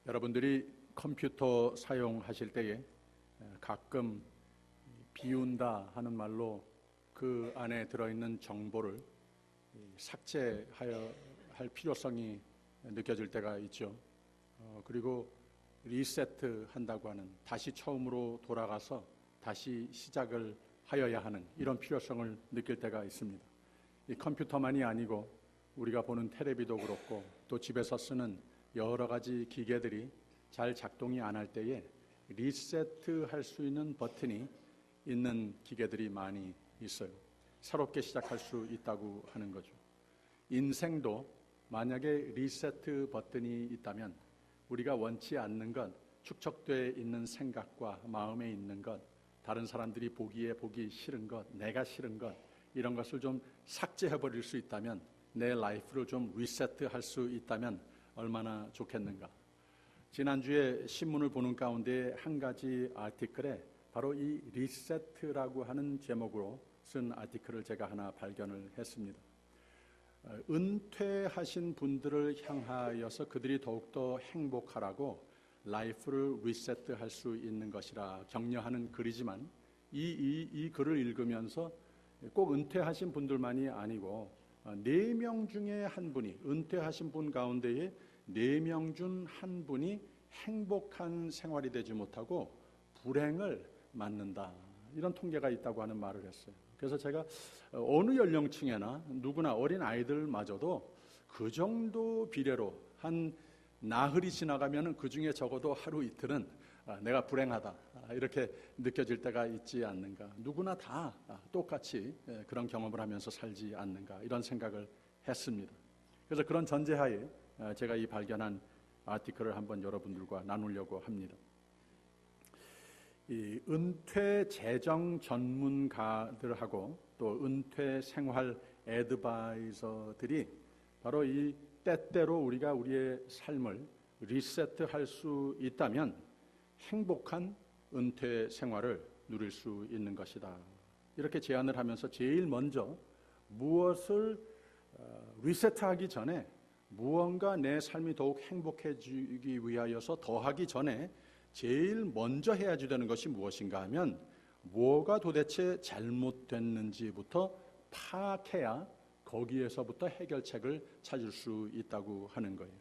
여러분들이 컴퓨터 사용하실 때에 가끔 비운다 하는 말로 그 안에 들어있는 정보를 삭제하여 할 필요성이 느껴질 때가 있죠. 그리고 리세트 한다고 하는, 다시 처음으로 돌아가서 다시 시작을 하여야 하는 이런 필요성을 느낄 때가 있습니다. 이 컴퓨터만이 아니고 우리가 보는 텔레비도 그렇고 또 집에서 쓰는 여러 가지 기계들이 잘 작동이 안 할 때에 리세트 할 수 있는 버튼이 있는 기계들이 많이 있어요. 새롭게 시작할 수 있다고 하는 거죠. 인생도 만약에 리세트 버튼이 있다면 우리가 원치 않는 것, 축적되어 있는 생각과 마음에 있는 것, 다른 사람들이 보기에 보기 싫은 것, 내가 싫은 것, 이런 것을 좀 삭제해버릴 수 있다면, 내 라이프를 좀 리세트할 수 있다면 얼마나 좋겠는가. 지난주에 신문을 보는 가운데 한 가지 아티클에 바로 이 리세트라고 하는 제목으로 쓴 아티클을 제가 하나 발견을 했습니다. 은퇴하신 분들을 향하여서 그들이 더욱더 행복하라고 라이프를 리세트할 수 있는 것이라 격려하는 글이지만 이 글을 읽으면서 꼭 은퇴하신 분들만이 아니고 4명 중에 한 분이, 은퇴하신 분 가운데에 4명 중 한 분이 행복한 생활이 되지 못하고 불행을 맞는다, 이런 통계가 있다고 하는 말을 했어요. 그래서 제가 어느 연령층에나 누구나 어린 아이들마저도 그 정도 비례로 한 나흘이 지나가면 그 중에 적어도 하루 이틀은 내가 불행하다 이렇게 느껴질 때가 있지 않는가. 누구나 다 똑같이 그런 경험을 하면서 살지 않는가, 이런 생각을 했습니다. 그래서 그런 전제하에 제가 이 발견한 아티클을 한번 여러분들과 나누려고 합니다. 이 은퇴 재정 전문가들하고 또 은퇴 생활 애드바이저들이 바로 이 때때로 우리가 우리의 삶을 리세트할 수 있다면 행복한 은퇴 생활을 누릴 수 있는 것이다, 이렇게 제안을 하면서 제일 먼저 무엇을 리세트하기 전에, 무언가 내 삶이 더욱 행복해지기 위하여서 더하기 전에 제일 먼저 해야 되는 것이 무엇인가 하면, 뭐가 도대체 잘못됐는지부터 파악해야 거기에서부터 해결책을 찾을 수 있다고 하는 거예요.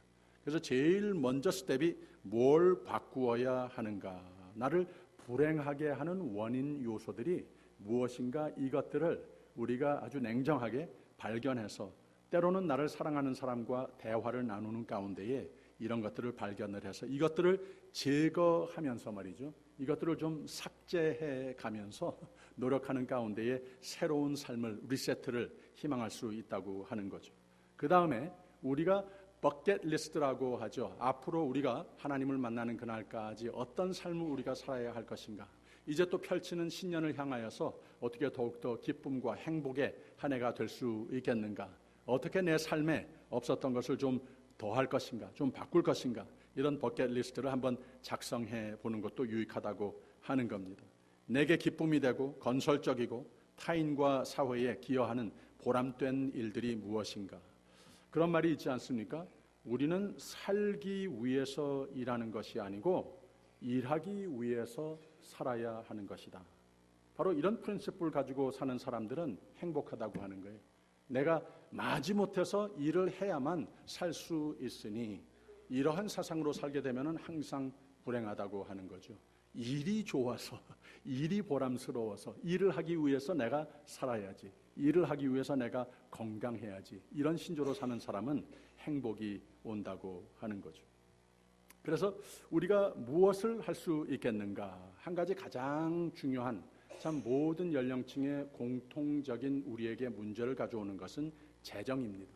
그래서 제일 먼저 스텝이 뭘 바꾸어야 하는가, 나를 불행하게 하는 원인 요소들이 무엇인가, 이것들을 우리가 아주 냉정하게 발견해서, 때로는 나를 사랑하는 사람과 대화를 나누는 가운데에 이런 것들을 발견을 해서 이것들을 제거하면서 말이죠, 이것들을 좀 삭제해 가면서 노력하는 가운데에 새로운 삶을, 리세트를 희망할 수 있다고 하는 거죠. 그 다음에 우리가 버킷리스트라고 하죠. 앞으로 우리가 하나님을 만나는 그날까지 어떤 삶을 우리가 살아야 할 것인가, 이제 또 펼치는 신년을 향하여서 어떻게 더욱더 기쁨과 행복의 한 해가 될 수 있겠는가, 어떻게 내 삶에 없었던 것을 좀 더할 것인가, 좀 바꿀 것인가, 이런 버킷리스트를 한번 작성해 보는 것도 유익하다고 하는 겁니다. 내게 기쁨이 되고 건설적이고 타인과 사회에 기여하는 보람된 일들이 무엇인가. 그런 말이 있지 않습니까? 우리는 살기 위해서 일하는 것이 아니고 일하기 위해서 살아야 하는 것이다. 바로 이런 프린시플을 가지고 사는 사람들은 행복하다고 하는 거예요. 내가 마지못해서 일을 해야만 살 수 있으니 이러한 사상으로 살게 되면 항상 불행하다고 하는 거죠. 일이 좋아서, 일이 보람스러워서, 일을 하기 위해서 내가 살아야지, 일을 하기 위해서 내가 건강해야지, 이런 신조로 사는 사람은 행복이 온다고 하는 거죠. 그래서 우리가 무엇을 할 수 있겠는가, 한 가지 가장 중요한, 참 모든 연령층의 공통적인 우리에게 문제를 가져오는 것은 재정입니다.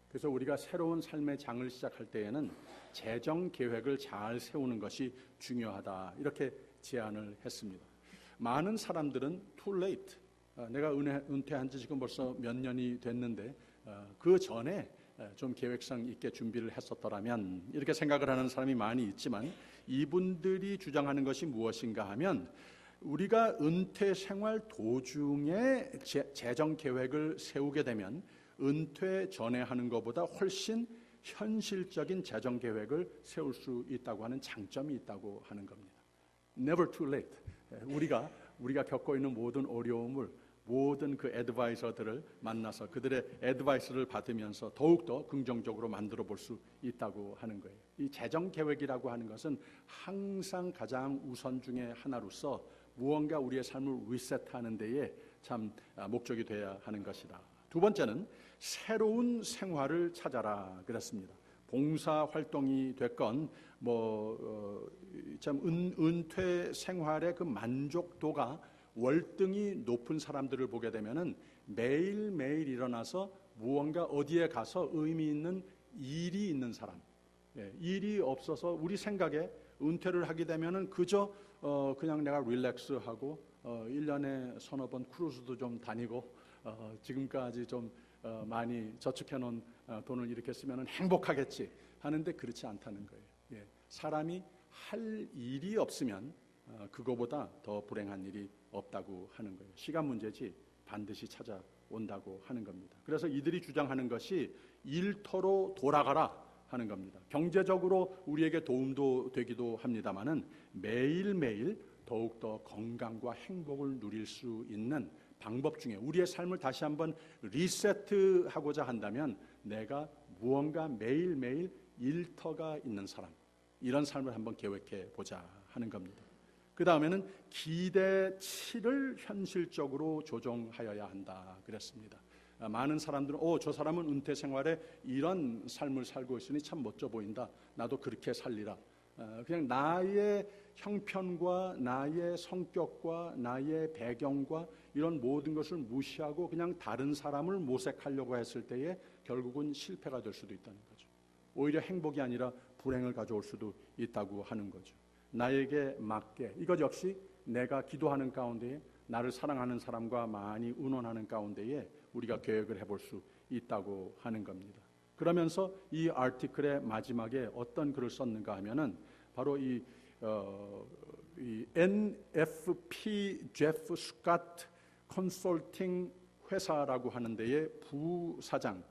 그래서 우리가 새로운 삶의 장을 시작할 때에는 재정 계획을 잘 세우는 것이 중요하다, 이렇게 제안을 했습니다. 많은 사람들은 too late, 내가 은퇴한 지 지금 벌써 몇 년이 됐는데 그 전에 좀 계획성 있게 준비를 했었더라면, 이렇게 생각을 하는 사람이 많이 있지만, 이분들이 주장하는 것이 무엇인가 하면, 우리가 은퇴 생활 도중에 재정 계획을 세우게 되면 은퇴 전에 하는 것보다 훨씬 현실적인 재정 계획을 세울 수 있다고 하는 장점이 있다고 하는 겁니다. Never too late. 우리가 겪고 있는 모든 어려움을 모든 그 애드바이저들을 만나서 그들의 애드바이스를 받으면서 더욱더 긍정적으로 만들어 볼 수 있다고 하는 거예요. 이 재정 계획이라고 하는 것은 항상 가장 우선 중에 하나로서 무언가 우리의 삶을 리셋하는 데에 참 목적이 되어야 하는 것이다. 두 번째는 새로운 생활을 찾아라 그랬습니다. 봉사 활동이 됐건 참 은퇴 생활의 그 만족도가 월등히 높은 사람들을 보게 되면은 매일매일 일어나서 무언가 어디에 가서 의미 있는 일이 있는 사람, 일이 없어서 우리 생각에 은퇴를 하게 되면은 그저 그냥 내가 릴렉스하고 1년에 서너 번 크루즈도 좀 다니고 지금까지 좀 많이 저축해 놓은 돈을 이렇게 쓰면은 행복하겠지 하는데 그렇지 않다는 거예요. 사람이 할 일이 없으면 그거보다 더 불행한 일이 없다고 하는 거예요. 시간 문제지 반드시 찾아온다고 하는 겁니다. 그래서 이들이 주장하는 것이 일터로 돌아가라 하는 겁니다. 경제적으로 우리에게 도움도 되기도 합니다마는 매일매일 더욱더 건강과 행복을 누릴 수 있는 방법 중에 우리의 삶을 다시 한번 리세트하고자 한다면 내가 무언가 매일매일 일터가 있는 사람, 이런 삶을 한번 계획해 보자 하는 겁니다. 그 다음에는 기대치를 현실적으로 조정하여야 한다 그랬습니다. 많은 사람들은 저 사람은 은퇴 생활에 이런 삶을 살고 있으니 참 멋져 보인다. 나도 그렇게 살리라. 그냥 나의 형편과 나의 성격과 나의 배경과 이런 모든 것을 무시하고 그냥 다른 사람을 모색하려고 했을 때에 결국은 실패가 될 수도 있다는 거죠. 오히려 행복이 아니라 불행을 가져올 수도 있다고 하는 거죠. 나에게 맞게, 이것 역시 내가 기도하는 가운데에 나를 사랑하는 사람과 많이 의논하는 가운데에 우리가 계획을 해볼 수 있다고 하는 겁니다. 그러면서 이 아티클의 마지막에 어떤 글을 썼는가 하면은 바로 이 NFP 제프 스캇 컨설팅 회사라고 하는 데의 부사장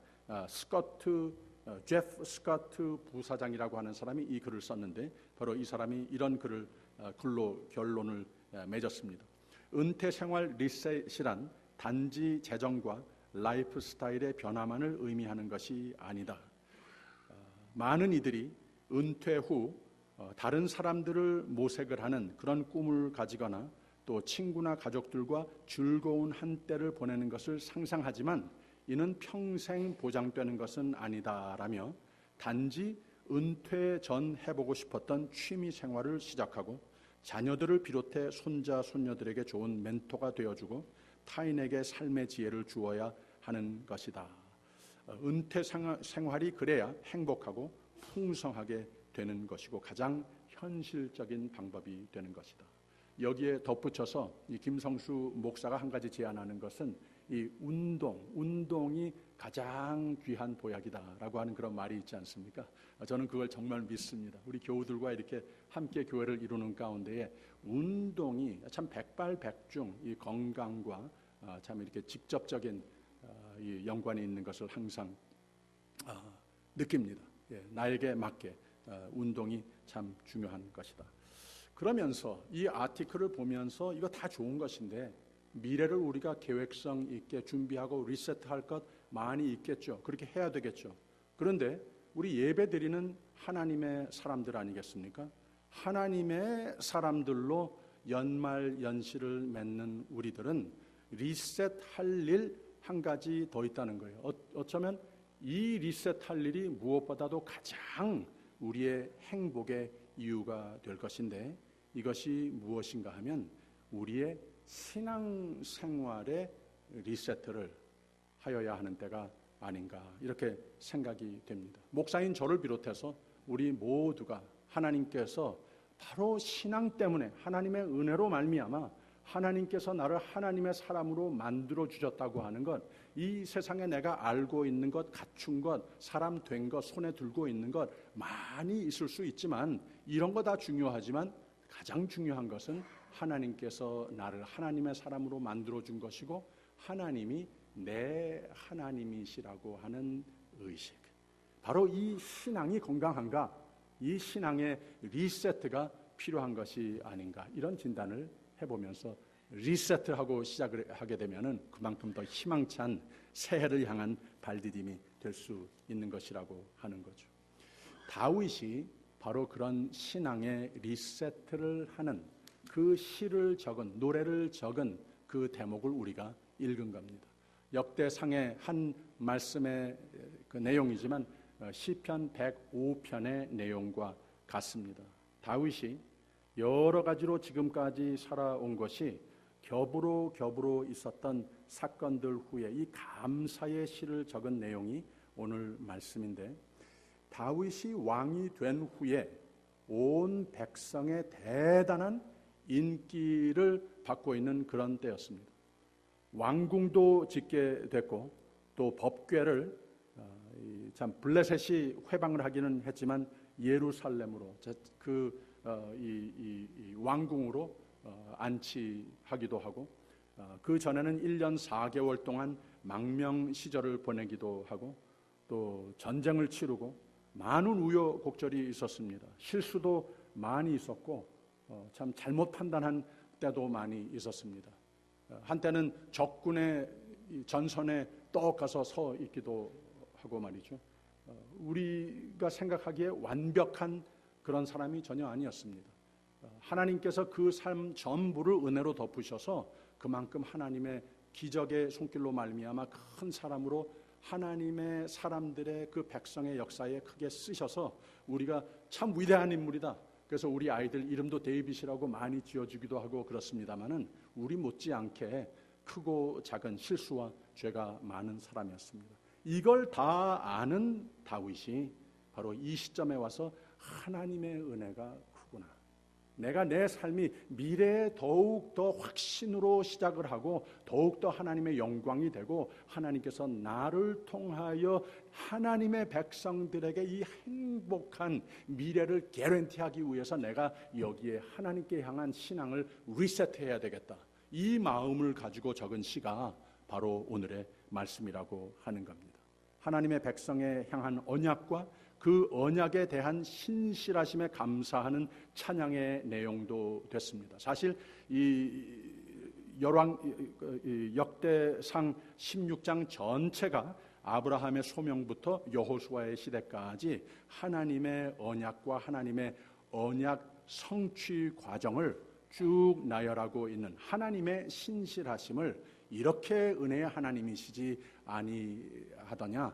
제프 스캇 부사장이라고 하는 사람이 이 글을 썼는데 바로 이 사람이 이런 글로 결론을 맺었습니다. 은퇴 생활 리셋이란 단지 재정과 라이프 스타일의 변화만을 의미하는 것이 아니다. 많은 이들이 은퇴 후 다른 사람들을 모색을 하는 그런 꿈을 가지거나 또 친구나 가족들과 즐거운 한때를 보내는 것을 상상하지만 이는 평생 보장되는 것은 아니다라며 단지 은퇴 전 해보고 싶었던 취미 생활을 시작하고 자녀들을 비롯해 손자, 손녀들에게 좋은 멘토가 되어주고 타인에게 삶의 지혜를 주어야 하는 것이다. 은퇴 생활이 그래야 행복하고 풍성하게 되는 것이고 가장 현실적인 방법이 되는 것이다. 여기에 덧붙여서 이 김성수 목사가 한 가지 제안하는 것은 이 운동이 가장 귀한 보약이다라고 하는 그런 말이 있지 않습니까? 저는 그걸 정말 믿습니다. 우리 교우들과 이렇게 함께 교회를 이루는 가운데에 운동이 참 백발백중 이 건강과 참 이렇게 직접적인 이 연관이 있는 것을 항상 느낍니다. 나에게 맞게 운동이 참 중요한 것이다. 그러면서 이 아티클을 보면서 이거 다 좋은 것인데 미래를 우리가 계획성 있게 준비하고 리셋할 것 많이 있겠죠. 그렇게 해야 되겠죠. 그런데 우리 예배드리는 하나님의 사람들 아니겠습니까? 하나님의 사람들로 연말 연시를 맺는 우리들은 리셋할 일 한 가지 더 있다는 거예요. 어쩌면 이 리셋할 일이 무엇보다도 가장 우리의 행복의 이유가 될 것인데 이것이 무엇인가 하면 우리의 신앙생활의 리셋을 하여야 하는 때가 아닌가 이렇게 생각이 됩니다. 목사인 저를 비롯해서 우리 모두가 하나님께서 바로 신앙 때문에 하나님의 은혜로 말미암아 하나님께서 나를 하나님의 사람으로 만들어 주셨다고 하는 것, 이 세상에 내가 알고 있는 것, 갖춘 것, 사람 된 것, 손에 들고 있는 것 많이 있을 수 있지만 이런 거 다 중요하지만 가장 중요한 것은 하나님께서 나를 하나님의 사람으로 만들어 준 것이고 하나님이 내 하나님이시라고 하는 의식. 바로 이 신앙이 건강한가, 이 신앙의 리세트가 필요한 것이 아닌가, 이런 진단을 해보면서 리세트하고 시작을 하게 되면은 그만큼 더 희망찬 새해를 향한 발디딤이 될 수 있는 것이라고 하는 거죠. 다윗이 바로 그런 신앙의 리세트를 하는 그 시를 적은, 노래를 적은 그 대목을 우리가 읽은 겁니다. 역대상의 한 말씀의 그 내용이지만 시편 105편의 내용과 같습니다. 다윗이 여러 가지로 지금까지 살아온 것이 겹으로 있었던 사건들 후에 이 감사의 시를 적은 내용이 오늘 말씀인데, 다윗이 왕이 된 후에 온 백성의 대단한 인기를 받고 있는 그런 때였습니다. 왕궁도 짓게 됐고 또 법궤를 참 블레셋이 회방을 하기는 했지만 예루살렘으로 이 왕궁으로 안치하기도 하고, 그 전에는 1년 4개월 동안 망명 시절을 보내기도 하고, 또 전쟁을 치르고 많은 우여곡절이 있었습니다. 실수도 많이 있었고 참 잘못 판단한 때도 많이 있었습니다. 한때는 적군의 전선에 떡 가서 서 있기도 하고 말이죠. 우리가 생각하기에 완벽한 그런 사람이 전혀 아니었습니다. 하나님께서 그 삶 전부를 은혜로 덮으셔서 그만큼 하나님의 기적의 손길로 말미암아 큰 사람으로 하나님의 사람들의 그 백성의 역사에 크게 쓰셔서 우리가 참 위대한 인물이다, 그래서 우리 아이들 이름도 데이빗이라고 많이 지어주기도 하고 그렇습니다마는 우리 못지않게 크고 작은 실수와 죄가 많은 사람이었습니다. 이걸 다 아는 다윗이 바로 이 시점에 와서 하나님의 은혜가 크구나, 내가 내 삶이 미래에 더욱 더 확신으로 시작을 하고 더욱 더 하나님의 영광이 되고 하나님께서 나를 통하여 하나님의 백성들에게 이 행복한 미래를 개런티하기 위해서 내가 여기에 하나님께 향한 신앙을 리셋해야 되겠다, 이 마음을 가지고 적은 시가 바로 오늘의 말씀이라고 하는 겁니다. 하나님의 백성에 향한 언약과 그 언약에 대한 신실하심에 감사하는 찬양의 내용도 됐습니다. 사실 이 역대상 16장 전체가 아브라함의 소명부터 여호수아의 시대까지 하나님의 언약과 하나님의 언약 성취 과정을 쭉 나열하고 있는 하나님의 신실하심을 이렇게 은혜의 하나님이시지 아니하더냐,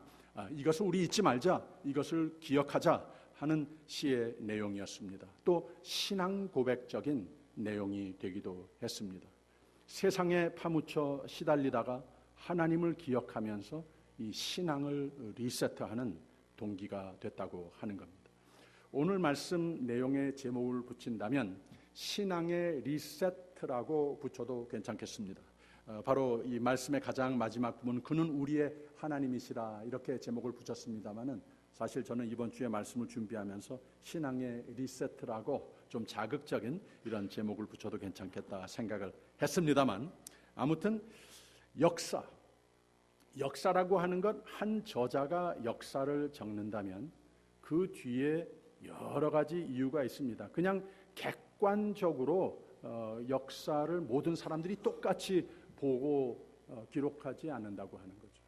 이것을 우리 잊지 말자, 이것을 기억하자 하는 시의 내용이었습니다. 또 신앙 고백적인 내용이 되기도 했습니다. 세상에 파묻혀 시달리다가 하나님을 기억하면서 이 신앙을 리세트하는 동기가 됐다고 하는 겁니다. 오늘 말씀 내용의 제목을 붙인다면 신앙의 리세트라고 붙여도 괜찮겠습니다. 바로 이 말씀의 가장 마지막 부분, 그는 우리의 하나님이시라, 이렇게 제목을 붙였습니다마는 사실 저는 이번 주에 말씀을 준비하면서 신앙의 리세트라고 좀 자극적인 이런 제목을 붙여도 괜찮겠다 생각을 했습니다만, 아무튼 역사라고 하는 것, 한 저자가 역사를 적는다면 그 뒤에 여러 가지 이유가 있습니다. 그냥 객관적으로 역사를 모든 사람들이 똑같이 보고 기록하지 않는다고 하는 거죠.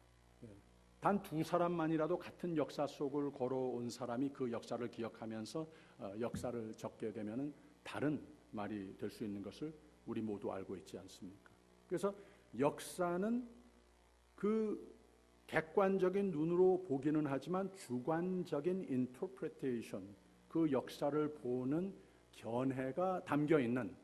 단 두 사람만이라도 같은 역사 속을 걸어온 사람이 그 역사를 기억하면서 역사를 적게 되면은 다른 말이 될 수 있는 것을 우리 모두 알고 있지 않습니까? 그래서 역사는 그 객관적인 눈으로 보기는 하지만 주관적인 interpretation, 그 역사를 보는 견해가 담겨 있는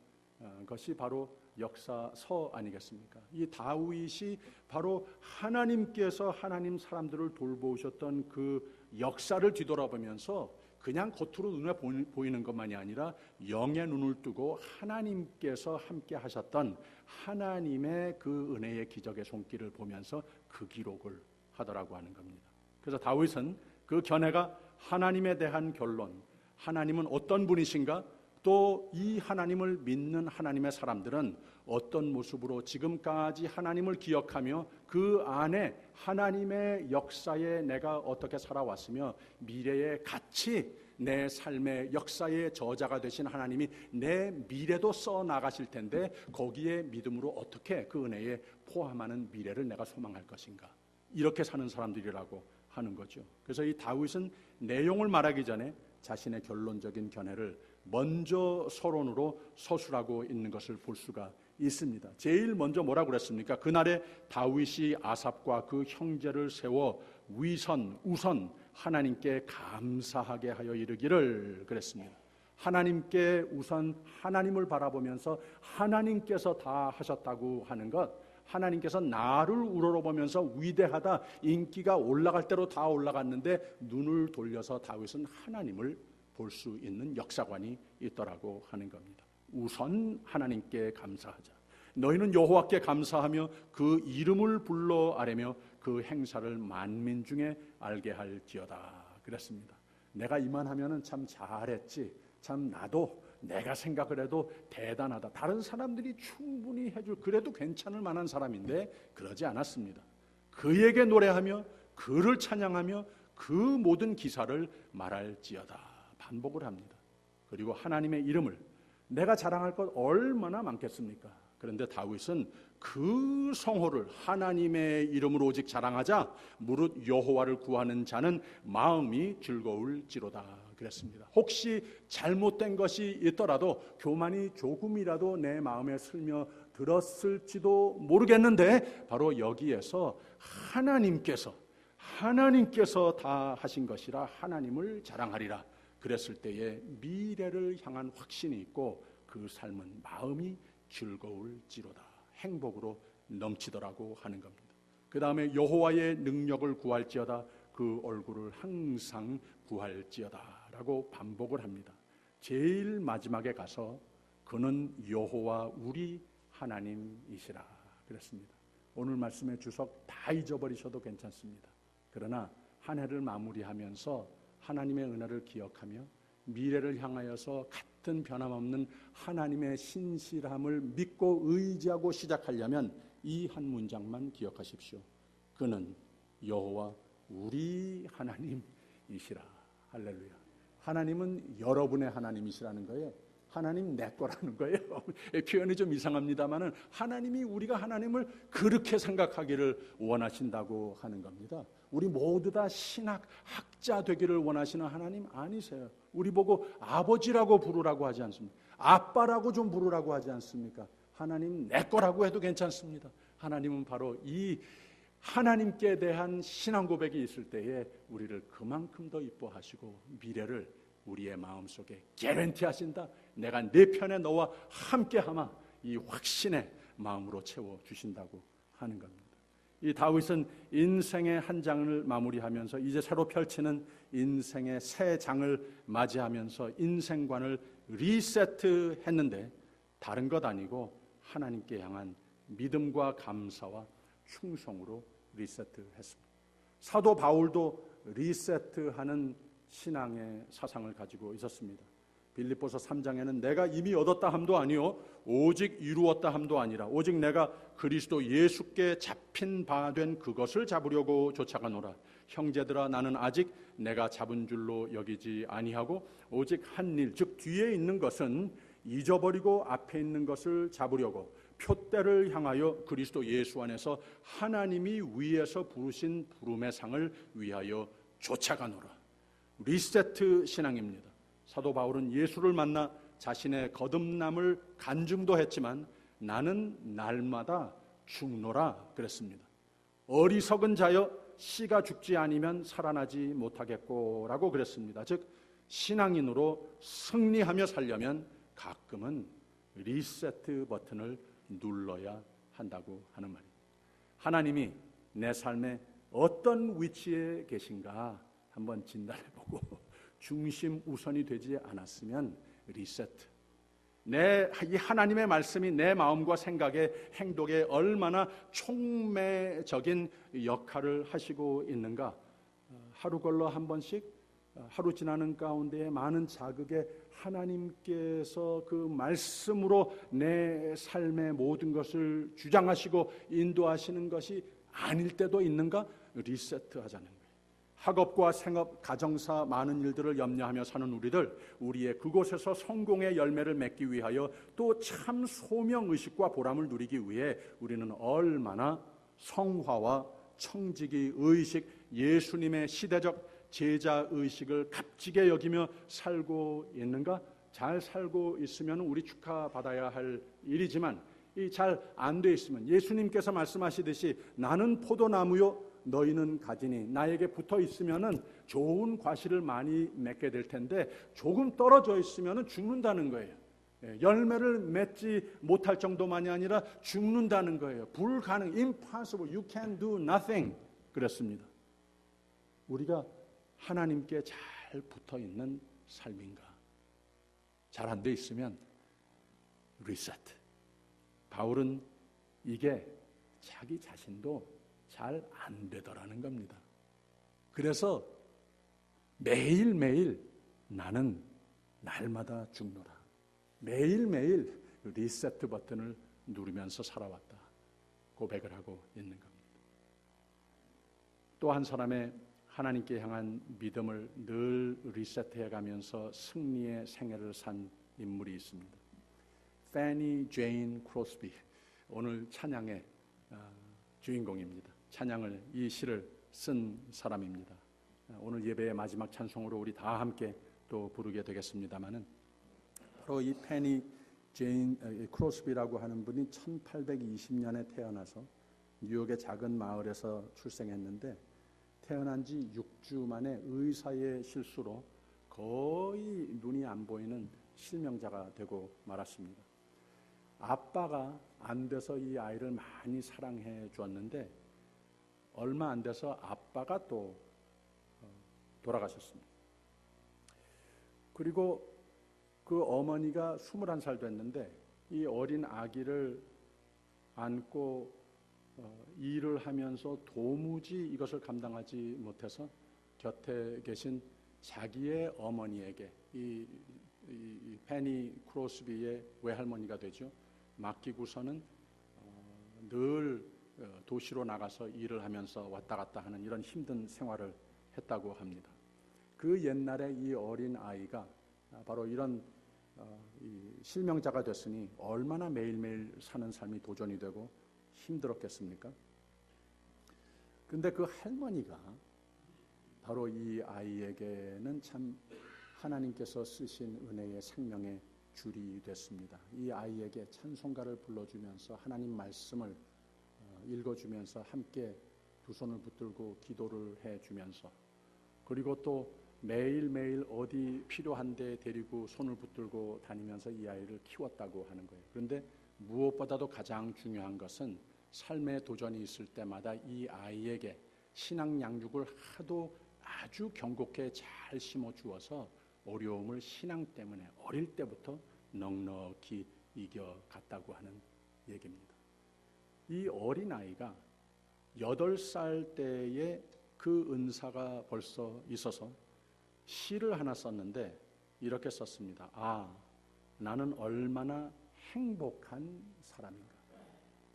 것이 바로 역사서 아니겠습니까? 이 다윗이 바로 하나님께서 하나님 사람들을 돌보셨던 그 역사를 뒤돌아보면서 그냥 겉으로 눈에 보이는 것만이 아니라 영의 눈을 뜨고 하나님께서 함께 하셨던 하나님의 그 은혜의 기적의 손길을 보면서 그 기록을 하더라고 하는 겁니다. 그래서 다윗은 그 견해가 하나님에 대한 결론, 하나님은 어떤 분이신가, 또 이 하나님을 믿는 하나님의 사람들은 어떤 모습으로 지금까지 하나님을 기억하며 그 안에 하나님의 역사에 내가 어떻게 살아왔으며 미래에 같이 내 삶의 역사의 저자가 되신 하나님이 내 미래도 써 나가실 텐데 거기에 믿음으로 어떻게 그 은혜에 포함하는 미래를 내가 소망할 것인가, 이렇게 사는 사람들이라고 하는 거죠. 그래서 이 다윗은 내용을 말하기 전에 자신의 결론적인 견해를 먼저 서론으로 서술하고 있는 것을 볼 수가 있습니다. 제일 먼저 뭐라고 그랬습니까? 그날에 다윗이 아삽과 그 형제를 세워 우선 하나님께 감사하게 하여 이르기를 그랬습니다. 하나님께 우선 하나님을 바라보면서 하나님께서 다 하셨다고 하는 것, 하나님께서 나를 우러러보면서 위대하다, 인기가 올라갈 대로 다 올라갔는데 눈을 돌려서 다윗은 하나님을 볼 수 있는 역사관이 있더라고 하는 겁니다. 우선 하나님께 감사하자. 너희는 여호와께 감사하며 그 이름을 불러 아뢰며 그 행사를 만민 중에 알게 할지어다 그랬습니다. 내가 이만하면은 참 잘했지, 참 나도 내가 생각을 해도 대단하다, 다른 사람들이 충분히 해줄, 그래도 괜찮을 만한 사람인데 그러지 않았습니다. 그에게 노래하며 그를 찬양하며 그 모든 기사를 말할지어다 반복을 합니다. 그리고 하나님의 이름을, 내가 자랑할 것 얼마나 많겠습니까? 그런데 다윗은 그 성호를 하나님의 이름으로 오직 자랑하자, 무릇 여호와를 구하는 자는 마음이 즐거울지로다 그랬습니다. 혹시 잘못된 것이 있더라도, 교만이 조금이라도 내 마음에 스며 들었을지도 모르겠는데 바로 여기에서 하나님께서 다 하신 것이라 하나님을 자랑하리라 그랬을 때에 미래를 향한 확신이 있고 그 삶은 마음이 즐거울지로다, 행복으로 넘치더라고 하는 겁니다. 그 다음에 여호와의 능력을 구할지어다, 그 얼굴을 항상 구할지어다 라고 반복을 합니다. 제일 마지막에 가서 그는 여호와 우리 하나님이시라 그랬습니다. 오늘 말씀의 주석 다 잊어버리셔도 괜찮습니다. 그러나 한 해를 마무리하면서 하나님의 은혜를 기억하며 미래를 향하여서 같은 변함없는 하나님의 신실함을 믿고 의지하고 시작하려면 이 한 문장만 기억하십시오. 그는 여호와 우리 하나님이시라. 할렐루야. 하나님은 여러분의 하나님이시라는 거예요. 하나님 내 거라는 거예요. 표현이 좀 이상합니다만은 하나님이, 우리가 하나님을 그렇게 생각하기를 원하신다고 하는 겁니다. 우리 모두 다 신학 학자 되기를 원하시는 하나님 아니세요. 우리 보고 아버지라고 부르라고 하지 않습니까? 아빠라고 좀 부르라고 하지 않습니까? 하나님 내 거라고 해도 괜찮습니다. 하나님은 바로 이 하나님께 대한 신앙 고백이 있을 때에 우리를 그만큼 더 이뻐하시고 미래를 우리의 마음속에 개런티 하신다. 내가 내 편에 너와 함께하마, 이 확신의 마음으로 채워주신다고 하는 겁니다. 이 다윗은 인생의 한 장을 마무리하면서 이제 새로 펼치는 인생의 새 장을 맞이하면서 인생관을 리세트했는데 다른 것 아니고 하나님께 향한 믿음과 감사와 충성으로 리세트했습니다. 사도 바울도 리세트하는 신앙의 사상을 가지고 있었습니다. 빌립보서 3장에는 내가 이미 얻었다 함도 아니요 오직 이루었다 함도 아니라 오직 내가 그리스도 예수께 잡힌 바 된 그것을 잡으려고 쫓아가노라. 형제들아, 나는 아직 내가 잡은 줄로 여기지 아니하고 오직 한 일, 즉 뒤에 있는 것은 잊어버리고 앞에 있는 것을 잡으려고 표대를 향하여 그리스도 예수 안에서 하나님이 위에서 부르신 부름의 상을 위하여 쫓아가노라. 리세트 신앙입니다. 사도 바울은 예수를 만나 자신의 거듭남을 간증도 했지만 나는 날마다 죽노라 그랬습니다. 어리석은 자여 씨가 죽지 아니면 살아나지 못하겠고 라고 그랬습니다. 즉 신앙인으로 승리하며 살려면 가끔은 리세트 버튼을 눌러야 한다고 하는 말입니다. 하나님이 내 삶에 어떤 위치에 계신가 한번 진단해보고 중심 우선이 되지 않았으면 리세트, 이 하나님의 말씀이 내 마음과 생각에 행동에 얼마나 촉매적인 역할을 하시고 있는가, 하루 걸러 한 번씩 하루 지나는 가운데 많은 자극에 하나님께서 그 말씀으로 내 삶의 모든 것을 주장하시고 인도하시는 것이 아닐 때도 있는가? 리세트하자는 거예요. 학업과 생업, 가정사 많은 일들을 염려하며 사는 우리의 그곳에서 성공의 열매를 맺기 위하여 또 참 소명의식과 보람을 누리기 위해 우리는 얼마나 성화와 청지기 의식, 예수님의 시대적 제자의식을 값지게 여기며 살고 있는가? 잘 살고 있으면 우리 축하받아야 할 일이지만 이 잘 안 돼 있으면 예수님께서 말씀하시듯이 나는 포도나무요 너희는 가지니 나에게 붙어 있으면은 좋은 과실을 많이 맺게 될 텐데 조금 떨어져 있으면은 죽는다는 거예요. 열매를 맺지 못할 정도만이 아니라 죽는다는 거예요. 불가능, impossible, you can do nothing 그랬습니다. 우리가 하나님께 잘 붙어 있는 삶인가? 잘 안 돼 있으면 리세트. 바울은 이게 자기 자신도 잘 안 되더라는 겁니다. 그래서 매일매일 나는 날마다 죽노라. 매일매일 리세트 버튼을 누르면서 살아왔다. 고백을 하고 있는 겁니다. 또 한 사람의 하나님께 향한 믿음을 늘 리세트해가면서 승리의 생애를 산 인물이 있습니다. 패니 제인 크로스비, 오늘 찬양의 주인공입니다. 찬양을, 이 시를 쓴 사람입니다. 오늘 예배의 마지막 찬송으로 우리 다 함께 또 부르게 되겠습니다마는 바로 이 패니 제인 크로스비라고 하는 분이 1820년에 태어나서 뉴욕의 작은 마을에서 출생했는데 태어난 지 6주 만에 의사의 실수로 거의 눈이 안 보이는 실명자가 되고 말았습니다. 아빠가 안 돼서 이 아이를 많이 사랑해 주었는데 얼마 안 돼서 아빠가 또 돌아가셨습니다. 그리고 그 어머니가 21살 됐는데 이 어린 아기를 안고 일을 하면서 도무지 이것을 감당하지 못해서 곁에 계신 자기의 어머니에게 이 패니 크로스비의 외할머니가 되죠. 맡기고서는 늘 도시로 나가서 일을 하면서 왔다 갔다 하는 이런 힘든 생활을 했다고 합니다. 그 옛날에 이 어린 아이가 바로 이런 실명자가 됐으니 얼마나 매일매일 사는 삶이 도전이 되고 힘들었겠습니까? 근데 그 할머니가 바로 이 아이에게는 참 하나님께서 쓰신 은혜의 생명의 줄이 됐습니다. 이 아이에게 찬송가를 불러주면서 하나님 말씀을 읽어주면서 함께 두 손을 붙들고 기도를 해주면서 그리고 또 매일매일 어디 필요한 데 데리고 손을 붙들고 다니면서 이 아이를 키웠다고 하는 거예요. 그런데 무엇보다도 가장 중요한 것은 삶의 도전이 있을 때마다 이 아이에게 신앙 양육을 하도 아주 경곡해 잘 심어주어서 어려움을 신앙 때문에 어릴 때부터 넉넉히 이겨갔다고 하는 얘기입니다. 이 어린아이가 8살 때에 그 은사가 벌써 있어서 시를 하나 썼는데 이렇게 썼습니다. 아, 나는 얼마나 행복한 사람인가.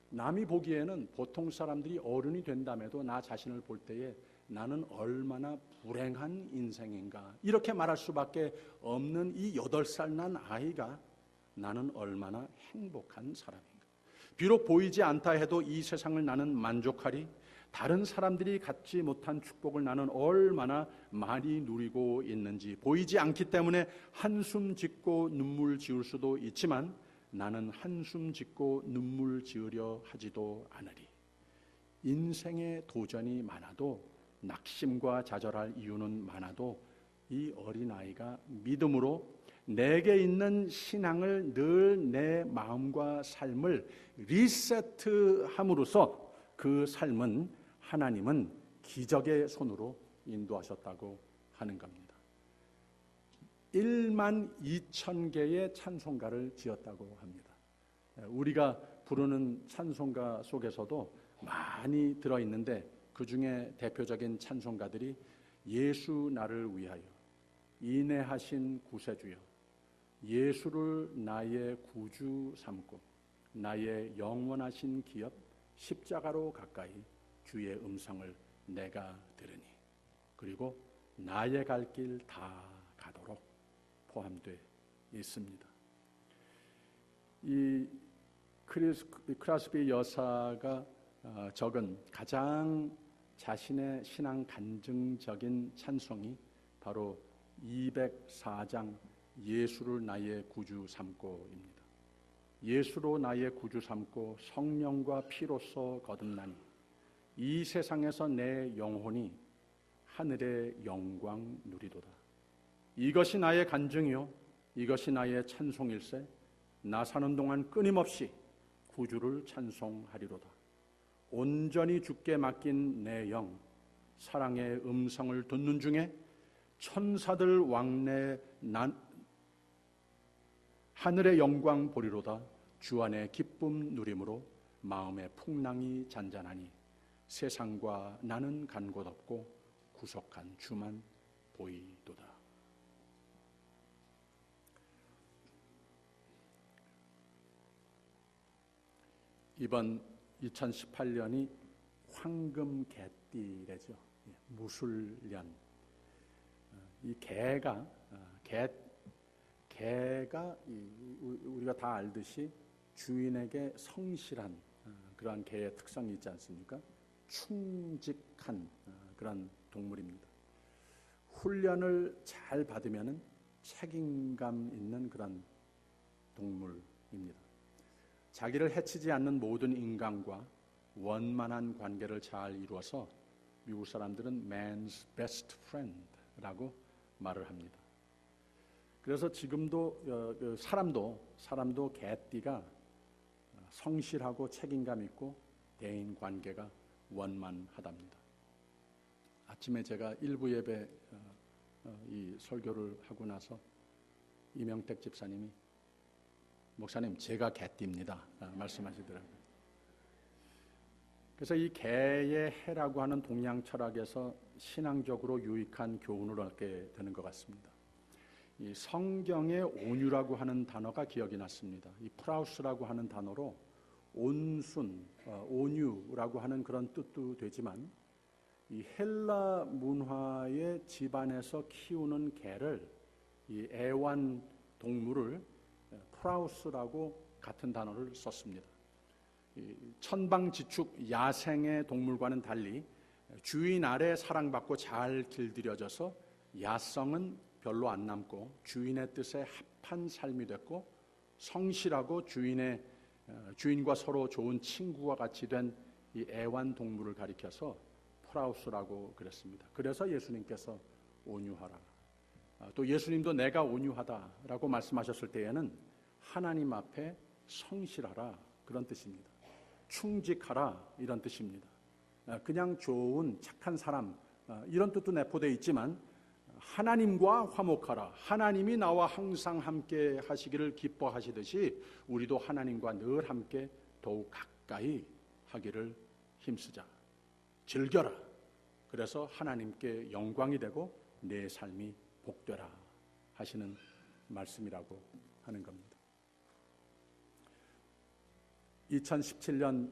남이 보기에는 보통 사람들이 어른이 된다며도 나 자신을 볼 때에 나는 얼마나 불행한 인생인가 이렇게 말할 수밖에 없는 이 8살 난 아이가 나는 얼마나 행복한 사람인가. 비록 보이지 않다 해도 이 세상을 나는 만족하리. 다른 사람들이 갖지 못한 축복을 나는 얼마나 많이 누리고 있는지 보이지 않기 때문에 한숨 짓고 눈물 지을 수도 있지만 나는 한숨 짓고 눈물 지으려 하지도 않으리. 인생의 도전이 많아도 낙심과 좌절할 이유는 많아도 이 어린아이가 믿음으로 내게 있는 신앙을 늘 내 마음과 삶을 리세트함으로써 그 삶은 하나님은 기적의 손으로 인도하셨다고 하는 겁니다. 12,000개의 찬송가를 지었다고 합니다. 우리가 부르는 찬송가 속에서도 많이 들어있는데 그 중에 대표적인 찬송가들이 예수 나를 위하여, 인애하신 구세주여, 예수를 나의 구주 삼고 나의 영원하신 기업 십자가로 가까이 주의 음성을 내가 들으니 그리고 나의 갈 길 다 가도록 포함되어 있습니다. 이 크라스비 여사가 적은 가장 자신의 신앙 간증적인 찬송이 바로 204장 예수를 나의 구주 삼고입니다. 예수로 나의 구주 삼고 성령과 피로써 거듭나니 이 세상에서 내 영혼이 하늘의 영광 누리도다. 이것이 나의 간증이요 이것이 나의 찬송일세. 나 사는 동안 끊임없이 구주를 찬송하리로다. 온전히 주께 맡긴 내 영 사랑의 음성을 듣는 중에 천사들 왕래 하늘의 영광 보리로다. 주 안에 기쁨 누림으로 마음의 풍랑이 잔잔하니 세상과 나는 간 곳 없고 구속한 주만 보이도다. 이번 2018년이 황금 개띠래죠. 무술년. 이 개가 우리가 다 알듯이 주인에게 성실한 그러한 개의 특성이 있지 않습니까? 충직한 그런 동물입니다. 훈련을 잘 받으면 책임감 있는 그런 동물입니다. 자기를 해치지 않는 모든 인간과 원만한 관계를 잘 이루어서 미국 사람들은 man's best friend라고 말을 합니다. 그래서 지금도 사람도 개띠가 성실하고 책임감 있고 대인 관계가 원만하답니다. 아침에 제가 일부 예배 이 설교를 하고 나서 이명택 집사님이 목사님 제가 개띠입니다 말씀하시더라고요. 그래서 이 개의 해라고 하는 동양 철학에서 신앙적으로 유익한 교훈을 얻게 되는 것 같습니다. 이 성경의 온유라고 하는 단어가 기억이 났습니다. 이 프라우스라고 하는 단어로 온순, 온유라고 하는 그런 뜻도 되지만 이 헬라 문화의 집안에서 키우는 개를 이 애완 동물을 프라우스라고 같은 단어를 썼습니다. 천방지축 야생의 동물과는 달리 주인 아래 사랑받고 잘 길들여져서 야성은 별로 안 남고 주인의 뜻에 합한 삶이 됐고 성실하고 주인과 서로 좋은 친구와 같이 된 이 애완 동물을 가리켜서 프라우스라고 그랬습니다. 그래서 예수님께서 온유하라. 또 예수님도 내가 온유하다라고 말씀하셨을 때에는 하나님 앞에 성실하라 그런 뜻입니다. 충직하라 이런 뜻입니다. 그냥 좋은 착한 사람 이런 뜻도 내포되어 있지만 하나님과 화목하라. 하나님이 나와 항상 함께 하시기를 기뻐하시듯이 우리도 하나님과 늘 함께 더욱 가까이 하기를 힘쓰자. 즐겨라. 그래서 하나님께 영광이 되고 내 삶이 복되라 하시는 말씀이라고 하는 겁니다. 2017년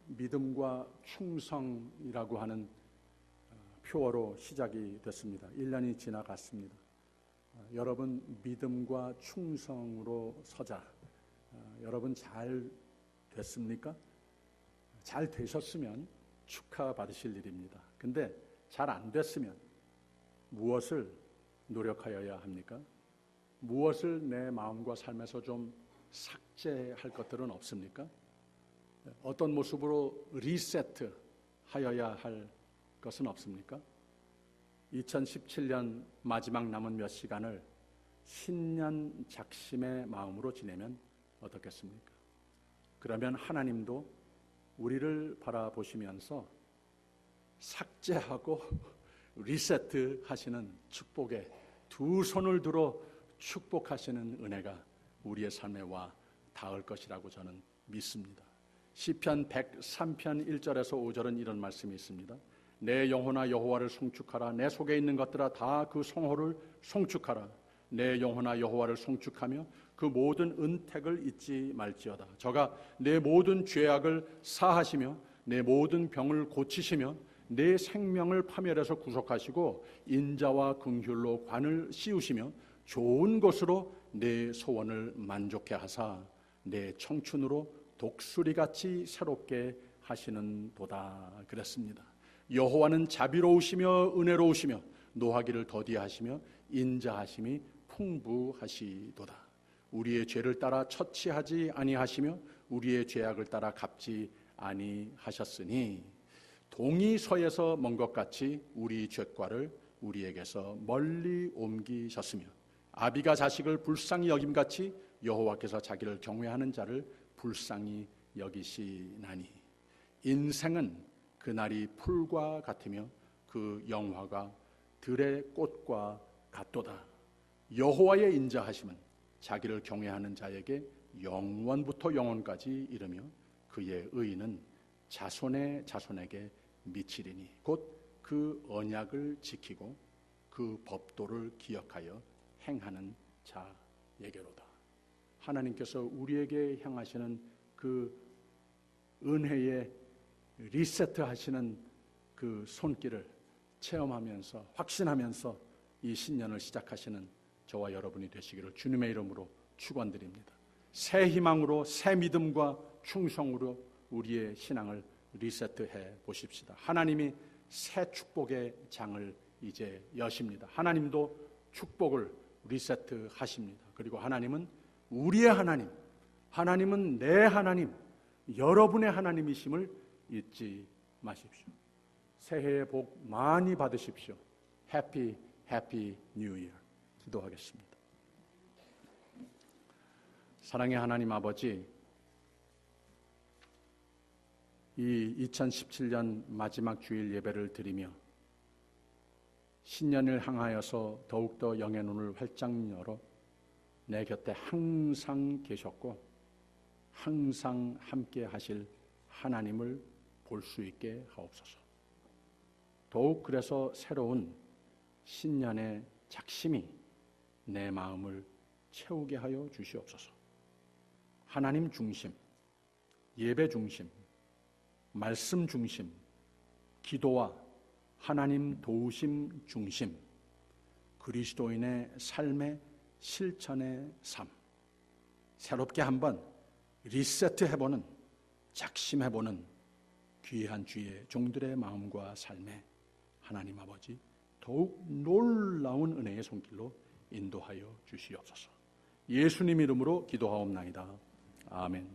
믿음과 충성이라고 하는 표어로 시작이 됐습니다. 1년이 지나갔습니다. 여러분 믿음과 충성으로 서자. 여러분 잘 됐습니까? 잘 되셨으면 축하받으실 일입니다. 근데 잘 안 됐으면 무엇을 노력하여야 합니까? 무엇을 내 마음과 삶에서 좀 삭제할 것들은 없습니까? 어떤 모습으로 리세트하여야 할 것은 없습니까? 2017년 마지막 남은 몇 시간을 신년 작심의 마음으로 지내면 어떻겠습니까? 그러면 하나님도 우리를 바라보시면서 삭제하고 리세트하시는 축복에 두 손을 들어 축복하시는 은혜가 우리의 삶에 와 닿을 것이라고 저는 믿습니다. 시편 103편 1절에서 5절은 이런 말씀이 있습니다. 내 영혼아 여호와를 송축하라. 내 속에 있는 것들아 다 그 성호를 송축하라. 내 영혼아 여호와를 송축하며 그 모든 은택을 잊지 말지어다. 저가 내 모든 죄악을 사하시며 내 모든 병을 고치시며 내 생명을 파멸해서 구속하시고 인자와 긍휼로 관을 씌우시며 좋은 것으로 내 소원을 만족해 하사 내 청춘으로 독수리같이 새롭게 하시는 도다. 그랬습니다. 여호와는 자비로우시며 은혜로우시며 노하기를 더디하시며 인자하심이 풍부하시도다. 우리의 죄를 따라 처치하지 아니하시며 우리의 죄악을 따라 갚지 아니하셨으니 동이 서에서 먼 것 같이 우리 죄과를 우리에게서 멀리 옮기셨으며 아비가 자식을 불쌍히 여김같이 여호와께서 자기를 경외하는 자를 불쌍히 여기시나니 인생은 그날이 풀과 같으며 그 영화가 들의 꽃과 같도다. 여호와의 인자하심은 자기를 경외하는 자에게 영원부터 영원까지 이르며 그의 의는 자손의 자손에게 미치리니 곧 그 언약을 지키고 그 법도를 기억하여 행하는 자에게로다. 하나님께서 우리에게 향하시는 그 은혜의 리세트하시는 그 손길을 체험하면서 확신하면서 이 신년을 시작하시는 저와 여러분이 되시기를 주님의 이름으로 축원드립니다. 새 희망으로 새 믿음과 충성으로 우리의 신앙을 리세트해 보십시다. 하나님이 새 축복의 장을 이제 여십니다. 하나님도 축복을 리세트하십니다. 그리고 하나님은 우리의 하나님, 하나님은 내 하나님, 여러분의 하나님이심을 잊지 마십시오. 새해의 복 많이 받으십시오. 해피 뉴 이어. 기도하겠습니다. 사랑의 하나님 아버지, 이 2017년 마지막 주일 예배를 드리며 신년을 향하여서 더욱더 영의 눈을 활짝 열어 내 곁에 항상 계셨고 항상 함께 하실 하나님을 볼 수 있게 하옵소서. 더욱 그래서 새로운 신년의 작심이 내 마음을 채우게 하여 주시옵소서. 하나님 중심, 예배 중심, 말씀 중심, 기도와 하나님 도우심 중심, 그리스도인의 삶의 실천의 삶, 새롭게 한번 리세트해보는, 작심해보는 귀한 주의 종들의 마음과 삶에 하나님 아버지 더욱 놀라운 은혜의 손길로 인도하여 주시옵소서. 예수님 이름으로 기도하옵나이다. 아멘.